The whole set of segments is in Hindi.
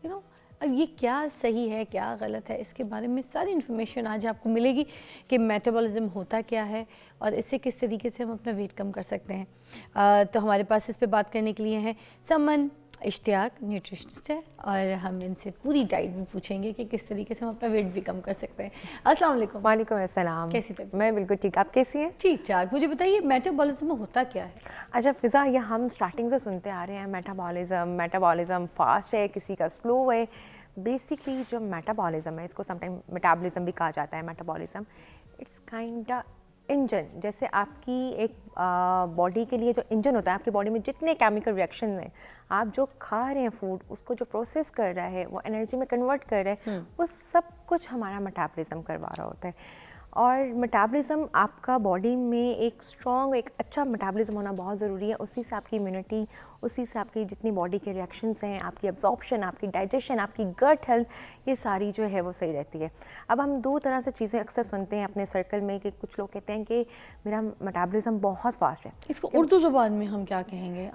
अब ये क्या सही है क्या गलत है, इसके बारे में सारी इन्फॉर्मेशन आज आपको मिलेगी कि मेटाबॉलिज्म होता क्या है और इससे किस तरीके से हम अपना वेट कम कर सकते हैं। तो हमारे पास इस पे बात करने के लिए हैं समन इश्तियाक, न्यूट्रिशनिस्ट है, और हम इनसे पूरी डाइट भी पूछेंगे कि किस तरीके से हम अपना वेट भी कम कर सकते हैं। अस्सलाम वालेकुम। वालेकुम अस्सलाम। कैसी तबीयत? मैं बिल्कुल ठीक, आप कैसी हैं? ठीक ठाक। मुझे बताइए मेटाबॉलिज्म होता क्या है? अच्छा फ़िज़ा, ये हम स्टार्टिंग से सुनते आ रहे हैं मेटाबॉलिज्म फ़ास्ट है, किसी का स्लो है। बेसिकली जो मेटाबॉलिज्म है, इसको समटाइम मेटाबॉलिज्म भी कहा जाता है। मेटाबॉलिज्म इट्स काइंड इंजन, जैसे आपकी एक बॉडी के लिए जो इंजन होता है, आपकी बॉडी में जितने केमिकल रिएक्शन हैं, आप जो खा रहे हैं फूड, उसको जो प्रोसेस कर रहा है, वो एनर्जी में कन्वर्ट कर रहे हैं, वो सब कुछ हमारा मेटाबॉलिज्म करवा रहा होता है। और मेटाबॉलिज्म आपका बॉडी में एक स्ट्रॉन्ग, एक अच्छा मेटाबॉलिज्म होना बहुत ज़रूरी है। उसी से आपकी इम्यूनिटी, उसी से आपकी जितनी बॉडी के रिएक्शंस हैं, आपकी एब्जॉर्प्शन, आपकी डाइजेशन, आपकी गट हेल्थ, ये सारी जो है वो सही रहती है। अब हम दो तरह से चीज़ें अक्सर सुनते हैं अपने सर्कल में कि कुछ लोग कहते हैं कि मेरा मेटाबॉलिज्म बहुत फास्ट है। इसको उर्दू ज़ुबान में हम क्या कहेंगे?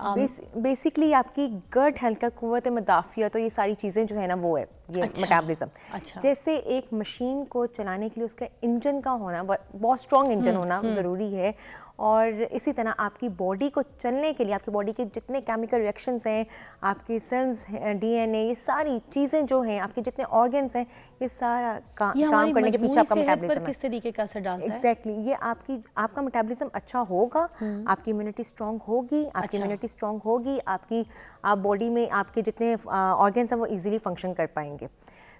बेसिकली आपकी गट हेल्थ का, कुव्वत मुदाफ़िया, तो ये सारी चीज़ें जो है ना वो है ये मेटाबॉलिज्म। अच्छा। जैसे एक मशीन को चलाने के लिए उसका इंजन का होना, बहुत स्ट्रॉन्ग इंजन होना ज़रूरी है, और इसी तरह आपकी बॉडी को चलने के लिए आपकी बॉडी के जितने केमिकल रिएक्शंस हैं, आपकी सेल्स, डीएनए, ये सारी चीज़ें जो हैं, आपके जितने ऑर्गन्स हैं, ये सारा काम करने के पीछे आपका मेटाबॉलिज्म है। किस तरीके का असर डालता है? एग्जैक्टली, ये आपका मेटाबॉलिज्म अच्छा होगा, आपकी इम्यूनिटी स्ट्रॉन्ग होगी, आपकी इम्यूनिटी स्ट्रॉन्ग होगी, आप बॉडी में आपके जितने ऑर्गन्स हैं वो इजीली फंक्शन कर पाएंगे।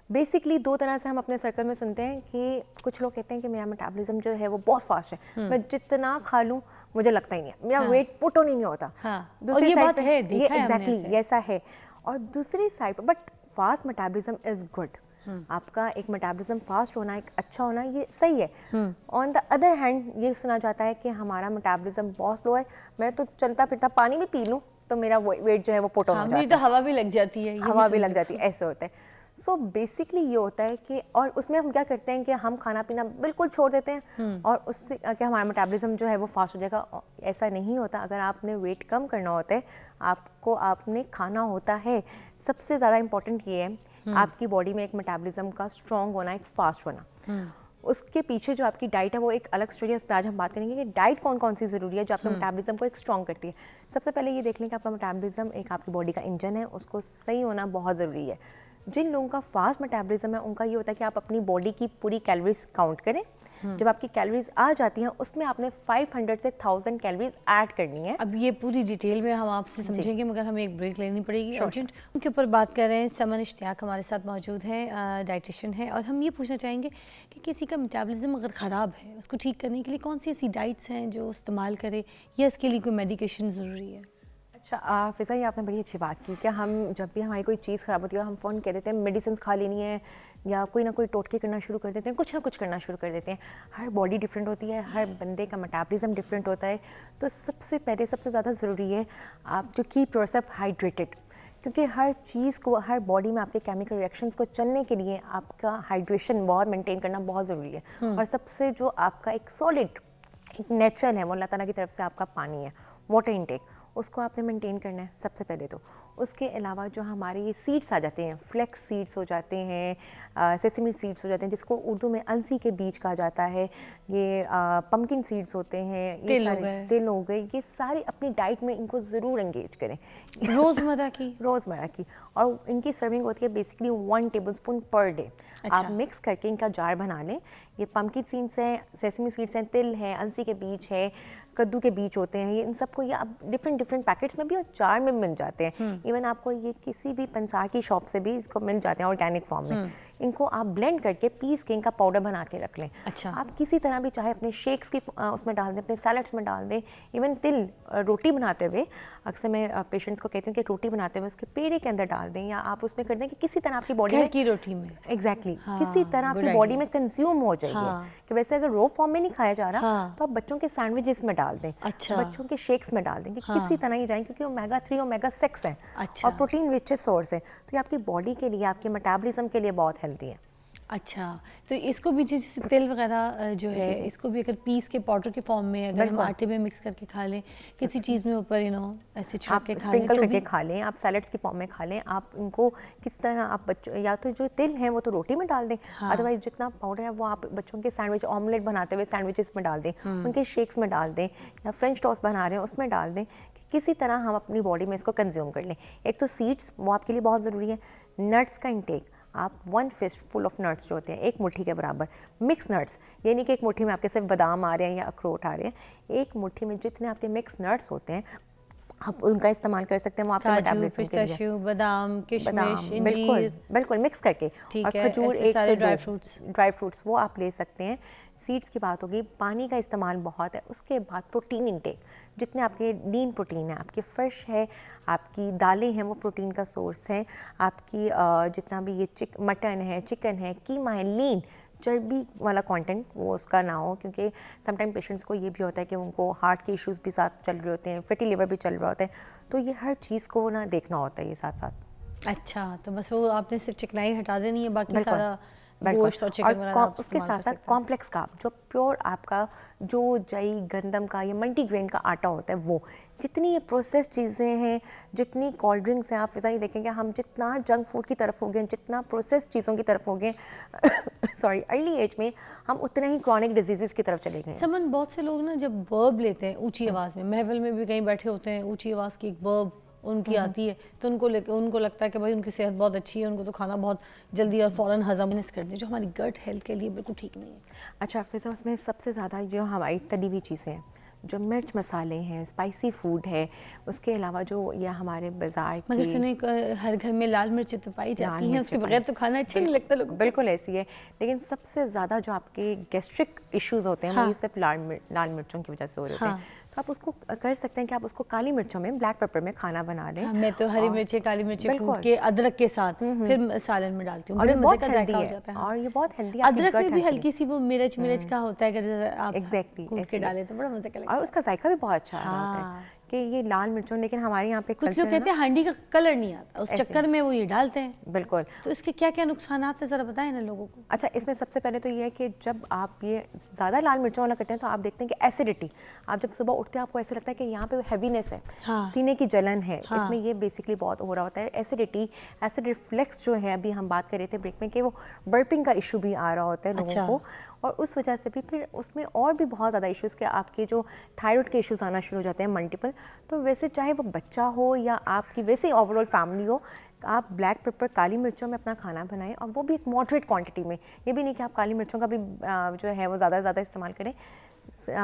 बेसिकली दो तरह से हम अपने सर्कल में सुनते हैं कि कुछ लोग कहते हैं कि मेरा मेटाबॉलिज्म जो है वो बहुत फास्ट है, मैं जितना खा लूँ मुझे लगता ही नहीं है, मेरा वेट पुट ऑन ही नहीं होता। और ये बात है, देखा है एग्जैक्टली ऐसा है। और दूसरी साइड पर, but fast metabolism is good. आपका एक मेटाबॉलिज्म फास्ट होना, एक अच्छा होना, ये सही है। ऑन द अदर हैंड ये सुना जाता है कि हमारा मेटाबॉलिज्म बहुत स्लो है, मैं तो चलता फिरता पानी भी पी लूँ तो मेरा वेट जो है वो पुट ऑन हो जाता है। तो हवा भी लग जाती है, हवा भी लग जाती है, ऐसे होता है। सो बेसिकली ये होता है कि, और उसमें हम क्या करते हैं कि हम खाना पीना बिल्कुल छोड़ देते हैं और उससे क्या हमारा मेटाबॉलिज्म जो है वो फास्ट हो जाएगा। ऐसा नहीं होता। अगर आपने वेट कम करना होता है, आपने खाना होता है। सबसे ज़्यादा इंपॉर्टेंट ये है आपकी बॉडी में एक मेटाबॉलिज्म का स्ट्रॉन्ग होना, एक फास्ट होना। उसके पीछे जो आपकी डाइट है वो एक अलग स्टोरी है, उस पर आज हम बात करेंगे कि डाइट कौन कौन सी ज़रूरी है जो आपके मेटाबॉलिज्म को एक स्ट्रॉन्ग करती है। सबसे पहले ये देख लें कि आपका मेटाबॉलिज्म एक आपकी बॉडी का इंजन है, उसको सही होना बहुत ज़रूरी है। जिन लोगों का फास्ट मेटाबॉलिज्म है उनका ये होता है कि आप अपनी बॉडी की पूरी कैलोरीज काउंट करें। जब आपकी कैलोरीज आ जाती हैं उसमें आपने 500 से 1000 कैलोरीज ऐड करनी है। अब ये पूरी डिटेल में हम आपसे समझेंगे, मगर हमें एक ब्रेक लेनी पड़ेगी अर्जेंट। उनके ऊपर बात कर रहे हैं समन इश्तियाक हमारे साथ मौजूद हैं, डाइटिशियन है, और हम ये पूछना चाहेंगे कि किसी का मेटाबॉलिज्म अगर ख़राब है उसको ठीक करने के लिए कौन सी ऐसी डाइट्स हैं जो इस्तेमाल करे, या इसके लिए कोई मेडिकेशन ज़रूरी है? अच्छा फ़िज़ा, ये आपने बड़ी अच्छी बात की कि हम जब भी हमारी कोई चीज़ ख़राब होती है हम फ़ौरन कह देते हैं मेडिसिन खा लेनी है, या कोई ना कोई टोटके करना शुरू कर देते हैं, कुछ ना कुछ करना शुरू कर देते हैं। हर बॉडी डिफरेंट होती है, हर बंदे का मेटाबॉलिज्म डिफरेंट होता है। तो सबसे पहले सबसे ज़्यादा ज़रूरी है आप जो कीप योरसेल्फ हाइड्रेटेड, क्योंकि हर चीज़ को, हर बॉडी में आपके केमिकल रिएक्शंस को चलने के लिए आपका हाइड्रेशन बहुत मेंटेन करना बहुत ज़रूरी है। और सबसे जो आपका एक सॉलिड, एक नेचुरल है वो अल्लाह ताला की तरफ से आपका पानी है, वाटर इनटेक, उसको आपने मेंटेन करना है सबसे पहले तो। उसके अलावा जो हमारे ये सीड्स आ जाते हैं, फ्लेक्स सीड्स हो जाते हैं, सेसमी सीड्स हो जाते हैं, जिसको उर्दू में अलसी के बीज कहा जाता है, ये पम्पकिन सीड्स होते हैं, ये सारे तिल हो गए, ये सारे अपनी डाइट में इनको ज़रूर एंगेज करें रोज़मर्रा की। और इनकी सर्विंग होती है बेसिकली 1 टेबलस्पून पर डे। आप मिक्स करके इनका जार बना लें। ये पम्पकिन सीड्स हैं, सेसमी सीड्स हैं, तिल हैं, अलसी के बीज है, कद्दू के बीज होते हैं, ये इन सबको ये आप डिफरेंट पैकेट्स में भी और जार में मिल जाते हैं। इवन आपको ये किसी भी पंसार की शॉप से भी इसको मिल जाते हैं ऑर्गेनिक फॉर्म में। इनको आप ब्लेंड करके पीस के इनका पाउडर बना के रख लें। आप किसी तरह भी चाहे अपने शेक्स की उसमें डाल दें, अपने सैलड्स में डाल दें। इवन तिल रोटी बनाते हुए, अक्सर मैं पेशेंट्स को कहती हूँ कि रोटी बनाते हुए उसके पेड़े के अंदर डाल दें, या आप उसमें कर दें कि किसी तरह आपकी बॉडी की रोटी में एग्जैक्टली किसी तरह आपकी बॉडी में कंज्यूम हो जाएगी। कि वैसे अगर रो फॉर्म में नहीं खाया जा रहा तो आप बच्चों के सैंडविचेस में डाल दें, बच्चों के शेक्स में डाल दें, कि किसी तरह ही जाएं, क्योंकि ओमेगा 3 ओमेगा 6 है और प्रोटीन रिच सोर्स है, तो ये आपकी बॉडी के लिए, आपके मेटाबॉलिज्म के लिए बहुत हेल्दी है। अच्छा, तो इसको भी जैसे तिल वगैरह जो है, इसको भी अगर पीस के पाउडर के फॉर्म में अगर हम आटे में मिक्स करके खा लें, किसी चीज़ में ऊपर ऐसे छिड़क आप के खा लें स्प्रिंकल तो करके भी खा लें, आप सैलड्स की फॉर्म में खा लें। आप इनको किस तरह आप बच्चों, या तो जो तिल है वो तो रोटी में डाल दें, अदरवाइज जितना पाउडर है वो आप बच्चों के सैंडविच, ऑमलेट बनाते हुए सैंडविचेस में डाल दें, उनके शेक्स में डाल दें, या फ्रेंच टोस्ट बना रहे हैं उसमें डाल दें, कि किसी तरह हम अपनी बॉडी में इसको कंज्यूम कर लें। एक तो सीड्स, वो आपके लिए बहुत ज़रूरी है। नट्स का इंटेक, आप 1 फिस्ट फुल ऑफ नट्स जो होते हैं, एक मुट्ठी के बराबर मिक्स नट्स, ये नहीं कि एक मुट्ठी में आपके सिर्फ बादाम आ रहे हैं या अखरोट आ रहे हैं, एक मुट्ठी में जितने आपके मिक्स नट्स होते हैं आप उनका इस्तेमाल कर सकते हैं। वो आपके काजू, मेटाबॉलिज्म के लिए, पिस्ताशियो, बादाम, किशमिश, बादाम, बिल्कुल इंजीर, बिल्कुल मिक्स करके, ठीक और है, खजूर ऐसे 1 सारे से ड्राई 2 फ्रूट्स। ड्राई फ्रूट्स वो आप ले सकते हैं। सीड्स की बात होगी, पानी का इस्तेमाल बहुत है। उसके बाद प्रोटीन इंटेक, जितने आपके लीन प्रोटीन है, आपके फिश है, आपकी दालें हैं, वो प्रोटीन का सोर्स है। आपकी जितना भी ये मटन है, चिकन है, कीमा है, लीन चर्बी वाला कंटेंट वो उसका ना हो, क्योंकि समटाइम पेशेंट्स को ये भी होता है कि उनको हार्ट के इश्यूज भी साथ चल रहे होते हैं, फैटी लिवर भी चल रहा होता है, तो ये हर चीज़ को ना देखना होता है ये साथ साथ। अच्छा, तो बस वो आपने सिर्फ चिकनाई हटा देनी है, बाकी बिल्कुल, सारा बिल्कुल। गोश्त और चिकन वगैरह आप उसके इस्तेमाल साथ कर साथ सकते हैं। कॉम्प्लेक्स कार्ब, जो प्योर आपका जो जई गंदम का या मल्टीग्रेन का आटा होता है, वो जितनी ये प्रोसेस चीज़ें हैं, जितनी कोल्ड ड्रिंक्स हैं, आप फिजा ही देखेंगे हम जितना जंक फूड की तरफ हो गए, जितना प्रोसेस चीज़ों की तरफ हो गए सॉरी, अर्ली एज में हम उतना ही क्रॉनिक डिजीज़ की तरफ चले गए। समन, बहुत से लोग ना जब बर्ब लेते हैं ऊंची आवाज़ में, महफिल में भी कहीं बैठे होते हैं, ऊंची आवाज़ की एक बर्ब उनकी आती है, तो उनको लगता है कि भाई उनकी सेहत बहुत अच्छी है, उनको तो खाना बहुत जल्दी और फ़ौरन हजम कर दी, जो हमारी गट हेल्थ के लिए बिल्कुल ठीक नहीं है। अच्छा, फिर उसमें सबसे ज़्यादा जो हमारी तली हुई चीज़ें हैं, जो मिर्च मसाले हैं, स्पाइसी फूड है, उसके अलावा जो ये हमारे बाज़ार मगर की सुने हर घर में लाल मिर्च तो पाई जाती हैं, उसके बगैर तो खाना अच्छा नहीं लगता लोगों को। बिल्कुल ऐसी है, लेकिन सबसे ज़्यादा जो आपके गैस्ट्रिक इश्यूज होते हैं, वो ये सिर्फ लाल मिर्चों की वजह से हो रहे होते हैं। तो आप उसको कर सकते हैं कि आप उसको काली मिर्चों में, ब्लैक पेपर में खाना बना दें। मैं तो हरी मिर्ची, काली मिर्ची कूट के अदरक के साथ फिर सालन में डालती हूँ, बड़े मज़े का जायका हो जाता है। और ये बहुत हेल्दी है। अदरक में भी हल्की सी वो मिर्च का होता है, अगर आप एग्जैक्टली कूट के डालें तो बड़ा मज़े का लगता है, और उसका जायका भी बहुत अच्छा होता है कि ये लाल मिर्चों। लेकिन हमारे यहाँ पे कुछ लोग कहते हैं हांडी का कलर नहीं आता, उस चक्कर में वो ये डालते हैं। बिल्कुल, तो इसके क्या क्या नुकसान हैं, ज़रा बताएं ना लोगों को। अच्छा, इसमें सबसे पहले तो ये है कि जब आप ये ज़्यादा लाल मिर्चों वाला करते हैं तो आप देखते हैं कि एसिडिटी, आप जब सुबह उठते हैं आपको ऐसा लगता है कि यहाँ पे हैवीनेस है, सीने की जलन है, इसमें ये बेसिकली बहुत हो रहा होता है। एसिडिटी, एसिड रिफ्लेक्स जो है, अभी हम बात कर रहे थे ब्रेक में कि वो बर्पिंग का इशू भी आ रहा होता है लोगों को, और उस वजह से भी फिर उसमें और भी बहुत ज़्यादा इश्यूज़ के आपके जो थायराइड के इश्यूज़ आना शुरू हो जाते हैं मल्टीपल। तो वैसे चाहे वो बच्चा हो या आपकी वैसे ही ओवरऑल फैमिली हो, आप ब्लैक पेपर, काली मिर्चों में अपना खाना बनाएं, और वो भी एक मॉडरेट क्वांटिटी में। ये भी नहीं कि आप काली मिर्चों का भी जो है वो ज़्यादा से ज़्यादा इस्तेमाल करें।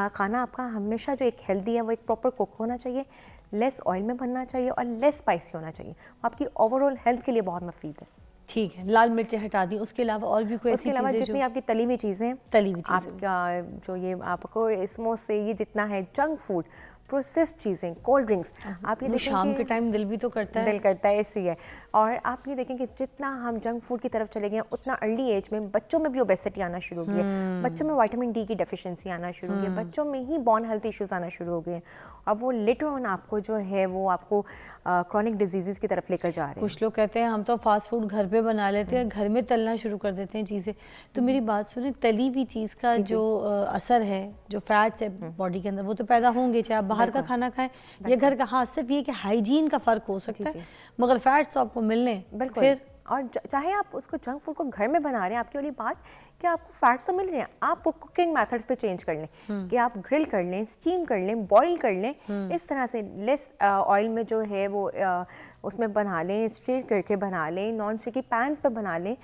खाना आपका हमेशा जो एक हेल्दी है वो एक प्रॉपर कुक होना चाहिए, लेस ऑयल में बनना चाहिए और लेस स्पाइसी होना चाहिए, आपकी ओवरऑल हेल्थ के लिए बहुत मुफीद है। ठीक है, लाल मिर्चें हटा दी, उसके अलावा और भी कोई ऐसी उसके अलावा चीज़ें जितनी आपकी तली हुई चीज़ें, आपका जो ये आपको इसमें से ये जितना है जंक फूड, प्रोसेस चीज़ें, कोल्ड ड्रिंक्स, आप ये देखें शाम के टाइम दिल भी तो करता है, दिल करता है, ऐसी है। और आप ये देखें कि जितना हम जंक फूड की तरफ चले गए उतना अर्ली एज में बच्चों में भी ओबेसिटी आना शुरू हो गई है, बच्चों में विटामिन डी की डेफिशिएंसी आना शुरू हो गई है, बच्चों में ही बोन हेल्थ इश्यूज आना शुरू हो गए हैं, और वो लेटर ऑन आपको जो है वो आपको क्रॉनिक डिजीज़ की तरफ लेकर जा रहे हैं। कुछ लोग कहते हैं हम तो फास्ट फूड घर पे बना लेते हैं, घर में तलना शुरू कर देते हैं चीज़ें। तो मेरी बात सुने, तली हुई चीज़ का जो असर है, जो फैट्स है बॉडी के अंदर, वो तो पैदा होंगे, चाहे आप बाहर का खाना खाएं या घर का। हाँ, सिर्फ ये कि हाइजीन का फ़र्क हो सकता है, मगर फैट्स तो आपको मिलने। बिल्कुल, और चाहे आप उसको जंक फूड को घर में बना रहे हैं, आपकी वाली बात कि आपको फैट्स तो मिल रहे हैं, आप कुकिंग मेथड्स पे चेंज कर लें, कि आप ग्रिल कर लें, स्टीम कर लें, बॉईल कर लें, इस तरह से लेस ऑयल में जो है वो उसमें बना लें, स्टीर करके बना लें, नॉन स्टिकी पैन्स पे बना लें।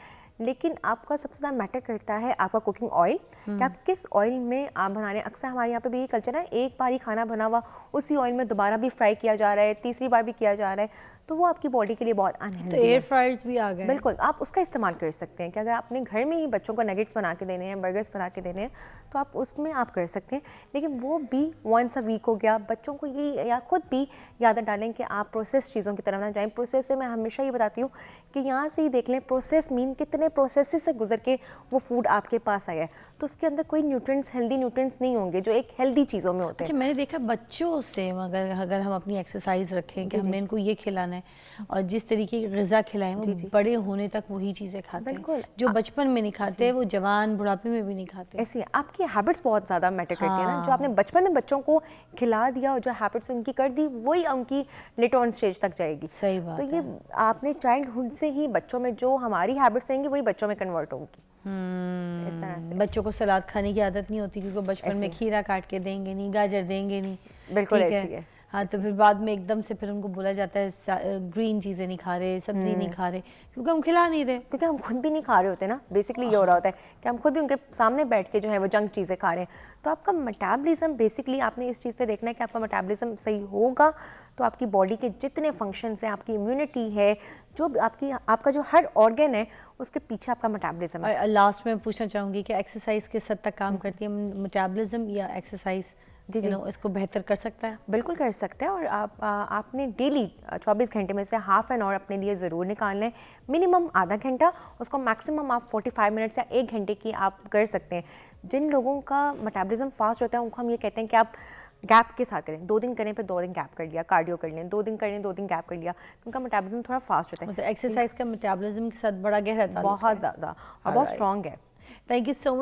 लेकिन आपका सबसे ज़्यादा मैटर करता है आपका कुकिंग ऑयल, कि आप किस ऑयल में आप बना रहे हैं। अक्सर हमारे यहाँ पे भी ये कल्चर है, एक बार ही खाना बना हुआ उसी ऑयल में दोबारा भी फ्राई किया जा रहा है, तीसरी बार भी किया जा रहा है, तो वो आपकी बॉडी के लिए बहुत अनहेल्दी है। तो एयर फ्रायर्स भी आ गए। बिल्कुल, आप उसका इस्तेमाल कर सकते हैं कि अगर अपने घर में ही बच्चों को नगेट्स बना के देने हैं, बर्गर्स बना के देने हैं, तो आप उसमें आप कर सकते हैं। लेकिन वो भी वंस अ वीक हो गया। बच्चों को ये या खुद भी याद डालें कि आप प्रोसेस चीज़ों की तरफ ना जाएं। प्रोसेस से मैं हमेशा ये बताती हूँ कि यहाँ से ही देख लें, प्रोसेस मीन कितने प्रोसेस से गुजर के वो फूड आपके पास आया है, तो उसके अंदर कोई न्यूट्रिएंट्स, हेल्दी न्यूट्रिएंट्स नहीं होंगे जो एक हेल्दी चीज़ों में होते हैं। अच्छा, मैंने देखा बच्चों से अगर हम अपनी एक्सरसाइज रखें कि हमने इनको ये खिलाना है और जिस तरीके की ग़िज़ा खिलाएं वो बड़े होने तक वही चीज़ें खाते हैं। जो बचपन में नहीं खाते वो जवान बुढ़ापे में भी नहीं खाते। ऐसे आपकी हैबिट्स बहुत ज़्यादा मैटर करती है ना, जो आपने बचपन में बच्चों को खिला दिया और जो हैबिट्स उनकी कर दी वही उनकी लेटर ऑन स्टेज तक जाएगी। सही बात तो ये आपने चाइल्डहुड से ही बच्चों में जो हमारी हैबिट्स रहेंगी वही बच्चों में कन्वर्ट होंगी। इस तरह से बच्चों को सलाद खाने की आदत नहीं होती क्योंकि बचपन में खीरा काट के देंगे नहीं, गाजर देंगे नहीं। बिल्कुल ऐसी है। हाँ, तो फिर बाद में एकदम से फिर उनको बोला जाता है ग्रीन चीज़ें नहीं खा रहे, सब्जी नहीं खा रहे, क्योंकि हम खिला नहीं रहे, क्योंकि हम खुद भी नहीं खा रहे होते ना। बेसिकली ये हो रहा होता है कि हम खुद भी उनके सामने बैठ के जो है वो जंक चीज़ें खा रहे हैं। तो आपका मेटाबॉलिज्म बेसिकली आपने इस चीज़ पे देखना है कि आपका मेटाबॉलिज्म सही होगा तो आपकी बॉडी के जितने फंक्शंस हैं, आपकी इम्यूनिटी है, जो आपका जो हर ऑर्गन है उसके पीछे आपका मेटाबॉलिज्म है। और लास्ट में पूछना चाहूँगी कि एक्सरसाइज किस हद तक काम करती है, मेटाबॉलिज्म या एक्सरसाइज जी इसको बेहतर कर सकता है? बिल्कुल कर सकते हैं। और आपने डेली 24 घंटे में से हाफ एन आवर अपने लिए ज़रूर निकालना है, मिनिमम आधा घंटा, उसको मैक्सिमम आप 45 मिनट्स या 1 घंटे की आप कर सकते हैं। जिन लोगों का मेटाबॉलिज्म फास्ट होता है उनको हम ये कहते हैं कि आप गैप के साथ करें, 2 दिन करें फिर 2 दिन गैप कर लिया, कार्डियो कर लें, 2 दिन करें 2 दिन गैप कर लिया, तो उनका मेटाबॉलिज्म थोड़ा फास्ट होता है। मतलब एक्सरसाइज का मेटाबॉलिज्म के साथ बड़ा गहरा ताल्लुक है। बहुत ज़्यादा और बहुत स्ट्रॉन्ग है। Thank you so much.